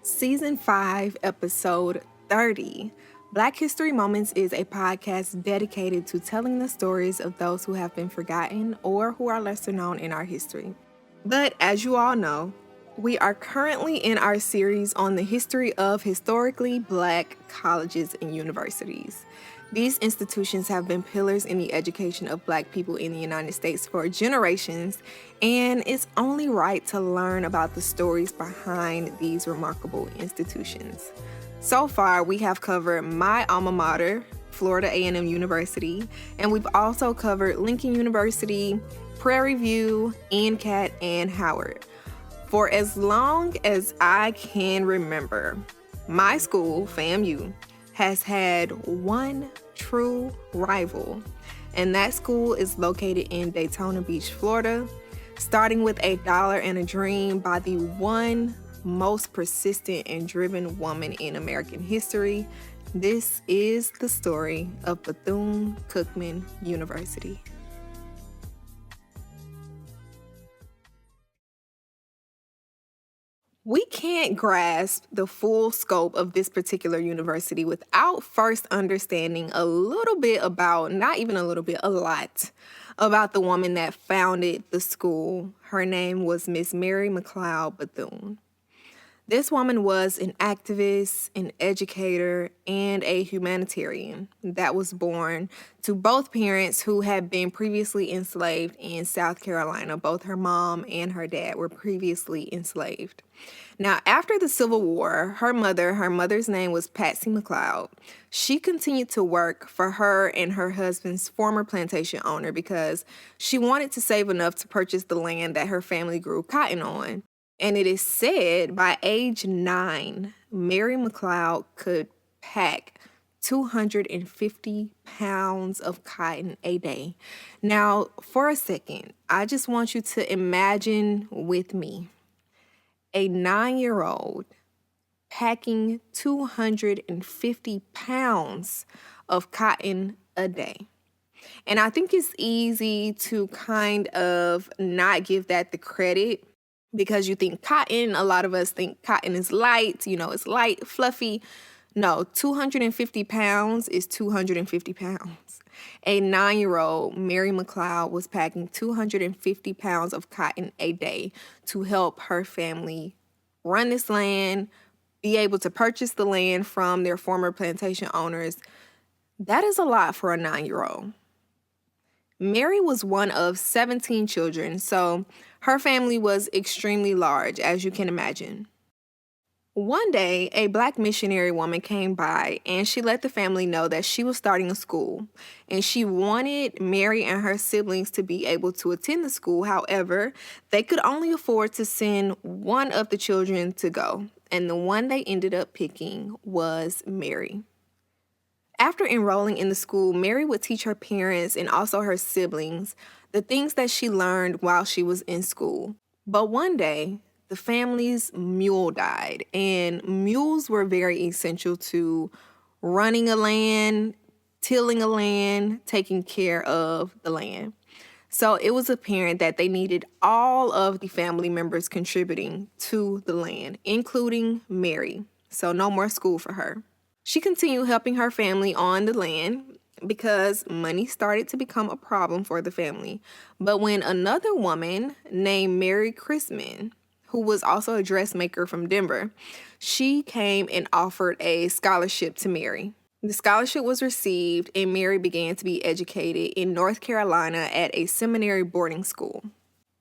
Season 5, Episode 30. Black History Moments is a podcast dedicated to telling the stories of those who have been forgotten or who are lesser known in our history. But as you all know, we are currently in our series on the history of historically Black colleges and universities. These institutions have been pillars in the education of Black people in the United States for generations, and it's only right to learn about the stories behind these remarkable institutions. So far, we have covered my alma mater, Florida A&M University, and we've also covered Lincoln University, Prairie View, NCAT, and Howard. For as long as I can remember, my school, FAMU, has had one true rival, and that school is located in Daytona Beach, Florida, starting with a dollar and a dream by the one most persistent and driven woman in American history. This is the story of Bethune-Cookman University. We can't grasp the full scope of this particular university without first understanding a little bit about, not even a little bit, a lot about the woman that founded the school. Her name was Miss Mary McLeod Bethune. This woman was an activist, an educator, and a humanitarian that was born to both parents who had been previously enslaved in South Carolina. Both her mom and her dad were previously enslaved. Now, after the Civil War, her mother's name was Patsy McLeod. She continued to work for her and her husband's former plantation owner because she wanted to save enough to purchase the land that her family grew cotton on. And it is said by age 9, Mary McLeod could pack 250 pounds of cotton a day. Now, for a second, I just want you to imagine with me a 9-year-old packing 250 pounds of cotton a day. And I think it's easy to kind of not give that the credit, because you think cotton, a lot of us think cotton is light, it's light, fluffy. No, 250 pounds is 250 pounds. A 9-year-old, Mary McLeod, was packing 250 pounds of cotton a day to help her family run this land, be able to purchase the land from their former plantation owners. That is a lot for a 9-year-old. Mary was one of 17 children, so her family was extremely large, as you can imagine. One day, a Black missionary woman came by and she let the family know that she was starting a school, and she wanted Mary and her siblings to be able to attend the school. However, they could only afford to send one of the children to go, and the one they ended up picking was Mary. After enrolling in the school, Mary would teach her parents and also her siblings the things that she learned while she was in school. But one day, the family's mule died, and mules were very essential to running a land, tilling a land, taking care of the land. So it was apparent that they needed all of the family members contributing to the land, including Mary. So no more school for her. She continued helping her family on the land because money started to become a problem for the family. But when another woman named Mary Chrisman, who was also a dressmaker from Denver, she came and offered a scholarship to Mary. The scholarship was received, and Mary began to be educated in North Carolina at a seminary boarding school.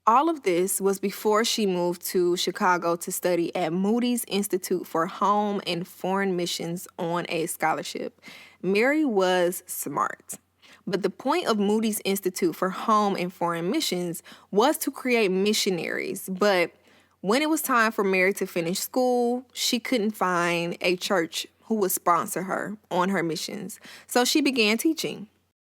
All of this was before she moved to Chicago to study at Moody's Institute for Home and Foreign Missions on a scholarship. Mary was smart. But the point of Moody's Institute for Home and Foreign Missions was to create missionaries. But when it was time for Mary to finish school, she couldn't find a church who would sponsor her on her missions. So she began teaching.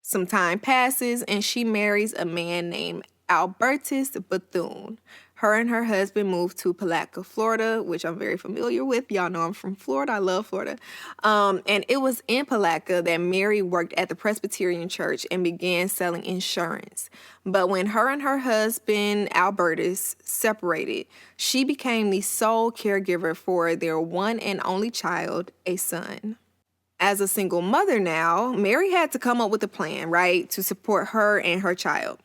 Some time passes, and she marries a man named Albertus Bethune. Her and her husband moved to Palatka, Florida, which I'm very familiar with. Y'all know I'm from Florida. I love Florida. And it was in Palatka that Mary worked at the Presbyterian Church and began selling insurance. But when her and her husband, Albertus, separated, she became the sole caregiver for their one and only child, a son. As a single mother now, Mary had to come up with a plan, right, to support her and her child.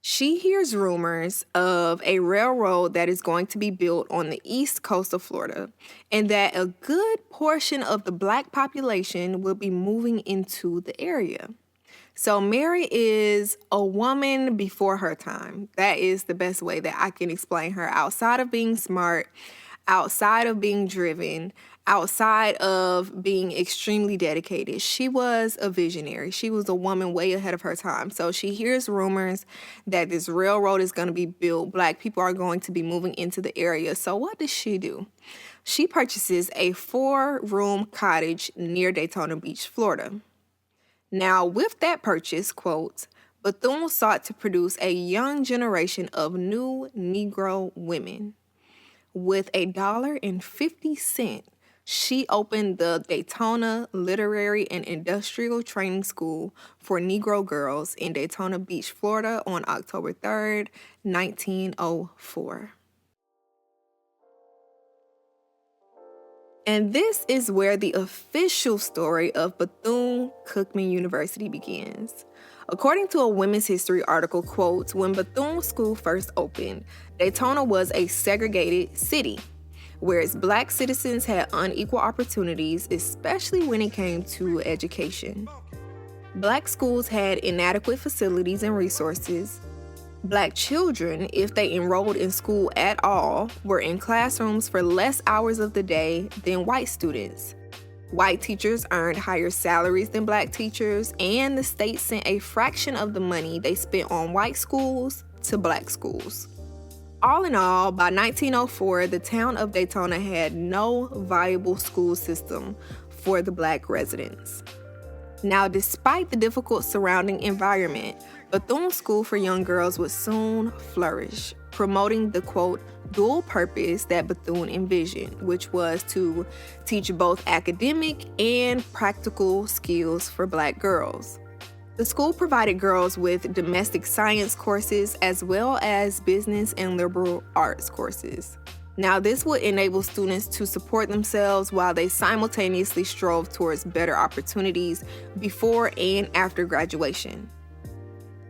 She hears rumors of a railroad that is going to be built on the east coast of Florida, and that a good portion of the Black population will be moving into the area. So Mary is a woman before her time. That is the best way that I can explain her. Outside of being smart, outside of being driven, outside of being extremely dedicated, she was a visionary. She was a woman way ahead of her time. So she hears rumors that this railroad is going to be built. Black people are going to be moving into the area. So what does she do? She purchases a 4-room cottage near Daytona Beach, Florida. Now, with that purchase, quote, Bethune sought to produce a young generation of new Negro women. With $1.50, she opened the Daytona Literary and Industrial Training School for Negro girls in Daytona Beach, Florida on October 3rd, 1904. And this is where the official story of Bethune-Cookman University begins. According to a Women's History article, quote, when Bethune School first opened, Daytona was a segregated city, whereas Black citizens had unequal opportunities, especially when it came to education. Black schools had inadequate facilities and resources. Black children, if they enrolled in school at all, were in classrooms for less hours of the day than white students. White teachers earned higher salaries than Black teachers, and the state sent a fraction of the money they spent on white schools to Black schools. All in all, by 1904, the town of Daytona had no viable school system for the Black residents. Now, despite the difficult surrounding environment, Bethune School for Young Girls would soon flourish, promoting the, quote, dual purpose that Bethune envisioned, which was to teach both academic and practical skills for Black girls. The school provided girls with domestic science courses as well as business and liberal arts courses. Now, this would enable students to support themselves while they simultaneously strove towards better opportunities before and after graduation.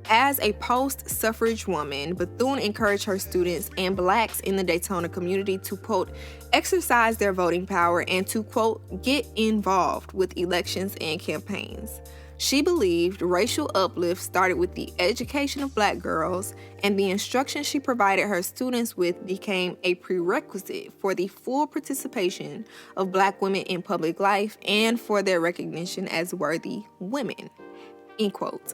As a post-suffrage woman, Bethune encouraged her students and Blacks in the Daytona community to, quote, exercise their voting power and to, quote, get involved with elections and campaigns. She believed racial uplift started with the education of Black girls, and the instruction she provided her students with became a prerequisite for the full participation of Black women in public life and for their recognition as worthy women, end quote.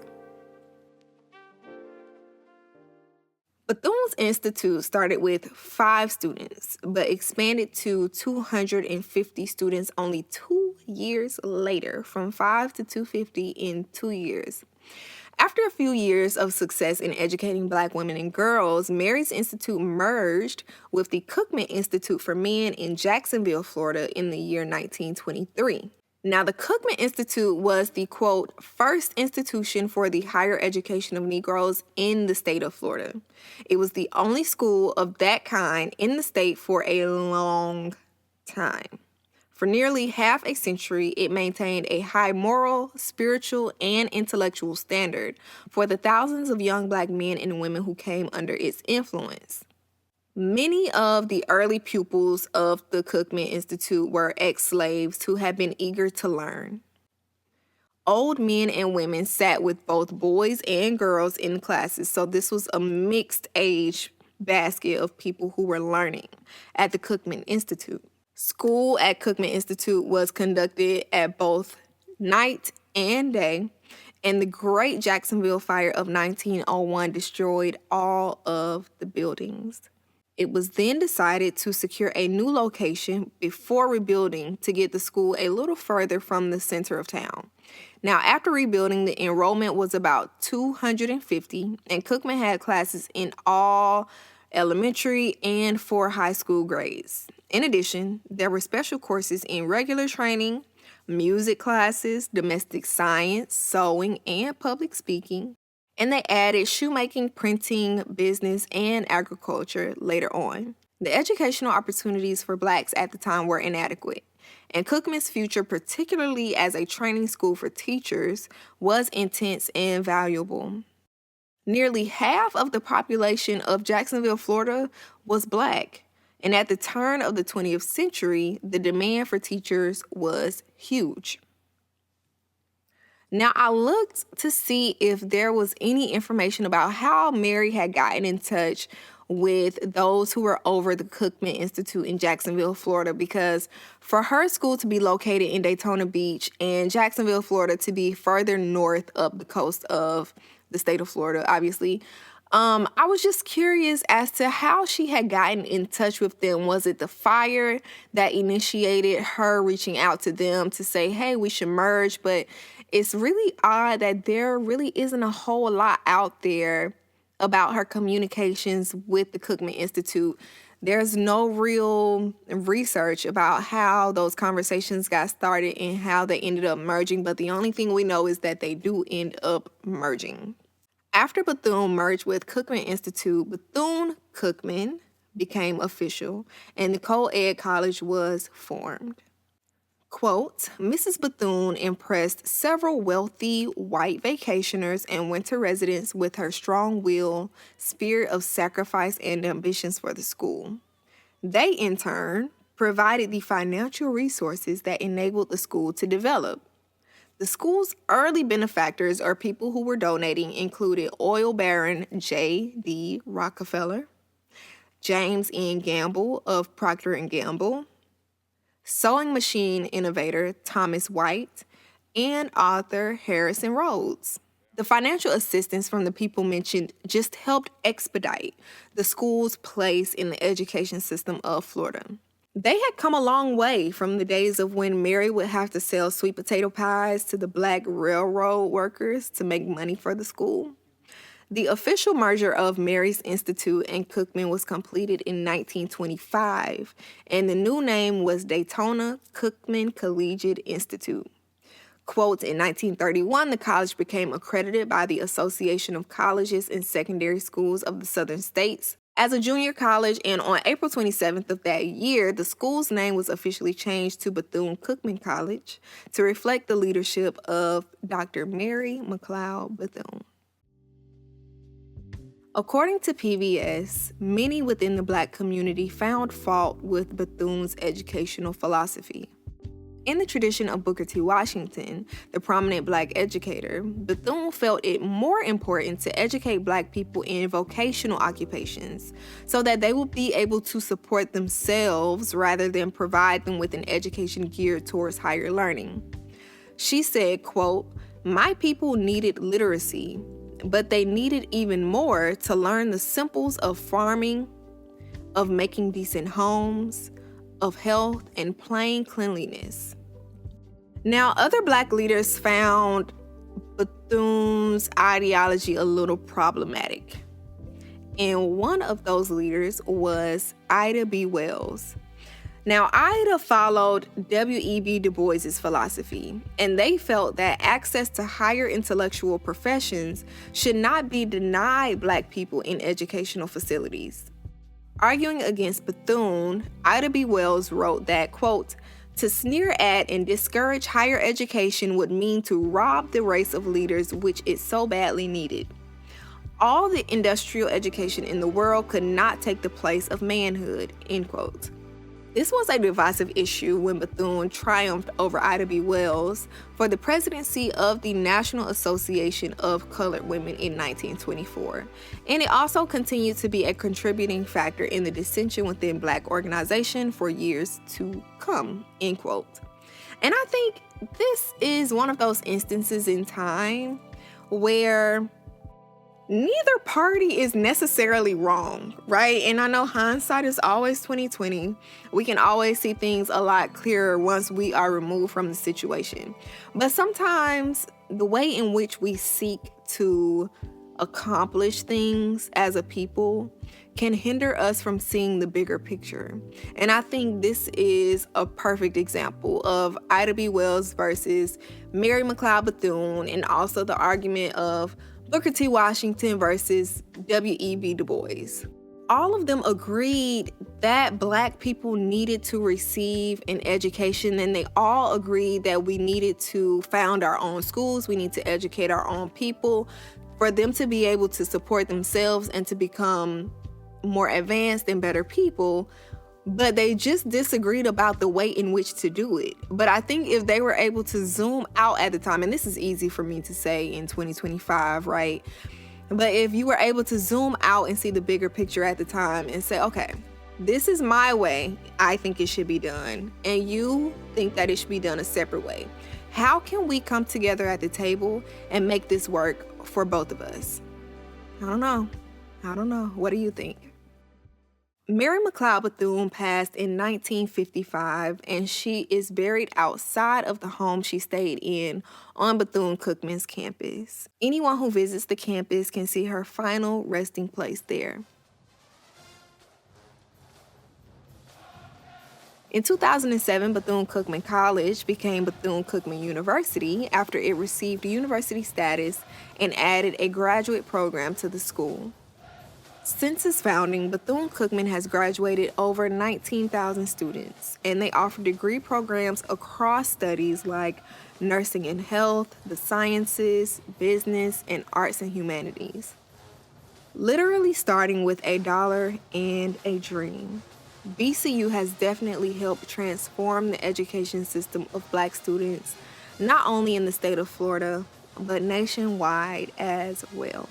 Bethune's Institute started with 5 students, but expanded to 250 students only 2 years later, from 5 to 250 in 2 years. After a few years of success in educating Black women and girls, Mary's Institute merged with the Cookman Institute for Men in Jacksonville, Florida in the year 1923. Now, the Cookman Institute was the, quote, first institution for the higher education of Negroes in the state of Florida. It was the only school of that kind in the state for a long time. For nearly half a century, it maintained a high moral, spiritual, and intellectual standard for the thousands of young Black men and women who came under its influence. Many of the early pupils of the Cookman Institute were ex-slaves who had been eager to learn. Old men and women sat with both boys and girls in classes, so this was a mixed age basket of people who were learning at the Cookman Institute. School at Cookman Institute was conducted at both night and day, and the Great Jacksonville Fire of 1901 destroyed all of the buildings. It was then decided to secure a new location before rebuilding to get the school a little further from the center of town. Now, after rebuilding, the enrollment was about 250, and Cookman had classes in all elementary and 4 high school grades. In addition, there were special courses in regular training, music classes, domestic science, sewing, and public speaking. And they added shoemaking, printing, business, and agriculture later on. The educational opportunities for Blacks at the time were inadequate, and Cookman's future, particularly as a training school for teachers, was intense and valuable. Nearly half of the population of Jacksonville, Florida, was Black, and at the turn of the 20th century, the demand for teachers was huge. Now, I looked to see if there was any information about how Mary had gotten in touch with those who were over the Cookman Institute in Jacksonville, Florida, because for her school to be located in Daytona Beach and Jacksonville, Florida to be further north up the coast of the state of Florida, obviously, I was just curious as to how she had gotten in touch with them. Was it the fire that initiated her reaching out to them to say, hey, we should merge? But it's really odd that there really isn't a whole lot out there about her communications with the Cookman Institute. There's no real research about how those conversations got started and how they ended up merging, but the only thing we know is that they do end up merging. After Bethune merged with Cookman Institute, Bethune-Cookman became official, and the co-ed college was formed. Quote, Mrs. Bethune impressed several wealthy white vacationers and winter residents with her strong will, spirit of sacrifice, and ambitions for the school. They, in turn, provided the financial resources that enabled the school to develop. The school's early benefactors, or people who were donating, included oil baron J.D. Rockefeller, James N. Gamble of Procter & Gamble, sewing machine innovator Thomas White, and author Harrison Rhodes. The financial assistance from the people mentioned just helped expedite the school's place in the education system of Florida. They had come a long way from the days of when Mary would have to sell sweet potato pies to the Black railroad workers to make money for the school. The official merger of Mary's Institute and Cookman was completed in 1925, and the new name was Daytona-Cookman Collegiate Institute. Quote, in 1931, the college became accredited by the Association of Colleges and Secondary Schools of the Southern States as a junior college, and on April 27th of that year, the school's name was officially changed to Bethune-Cookman College to reflect the leadership of Dr. Mary McLeod Bethune. According to PBS, many within the Black community found fault with Bethune's educational philosophy. In the tradition of Booker T. Washington, the prominent Black educator, Bethune felt it more important to educate Black people in vocational occupations so that they would be able to support themselves rather than provide them with an education geared towards higher learning. She said, quote, my people needed literacy, but they needed even more to learn the simples of farming, of making decent homes, of health, and plain cleanliness. Now, other Black leaders found Bethune's ideology a little problematic. And one of those leaders was Ida B. Wells. Now, Ida followed W.E.B. Du Bois's philosophy, and they felt that access to higher intellectual professions should not be denied Black people in educational facilities. Arguing against Bethune, Ida B. Wells wrote that, quote, to sneer at and discourage higher education would mean to rob the race of leaders which it so badly needed. All the industrial education in the world could not take the place of manhood, end quote. This was a divisive issue when Bethune triumphed over Ida B. Wells for the presidency of the National Association of Colored Women in 1924, and it also continued to be a contributing factor in the dissension within Black organization for years to come, end quote. And I think this is one of those instances in time where neither party is necessarily wrong, right? And I know hindsight is always 2020. We can always see things a lot clearer once we are removed from the situation. But sometimes the way in which we seek to accomplish things as a people can hinder us from seeing the bigger picture. And I think this is a perfect example of Ida B. Wells versus Mary McLeod Bethune, and also the argument of Booker T. Washington versus W.E.B. Du Bois. All of them agreed that Black people needed to receive an education, and they all agreed that we needed to found our own schools, we need to educate our own people for them to be able to support themselves and to become more advanced and better people. But they just disagreed about the way in which to do it. But I think if they were able to zoom out at the time, and this is easy for me to say in 2025, right? But if you were able to zoom out and see the bigger picture at the time and say, okay, this is my way I think it should be done, and you think that it should be done a separate way. How can we come together at the table and make this work for both of us? I don't know. What do you think? Mary McLeod Bethune passed in 1955, and she is buried outside of the home she stayed in on Bethune-Cookman's campus. Anyone who visits the campus can see her final resting place there. In 2007, Bethune-Cookman College became Bethune-Cookman University after it received university status and added a graduate program to the school. Since its founding, Bethune-Cookman has graduated over 19,000 students, and they offer degree programs across studies like nursing and health, the sciences, business, and arts and humanities. Literally starting with $1 and a dream, BCU has definitely helped transform the education system of Black students, not only in the state of Florida, but nationwide as well.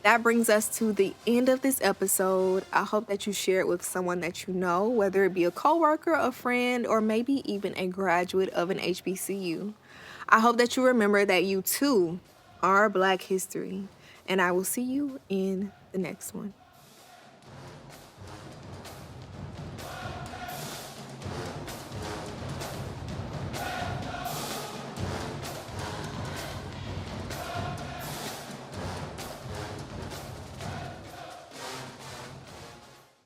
That brings us to the end of this episode. I hope that you share it with someone that you know, whether it be a coworker, a friend, or maybe even a graduate of an HBCU. I hope that you remember that you too are Black history, and I will see you in the next one.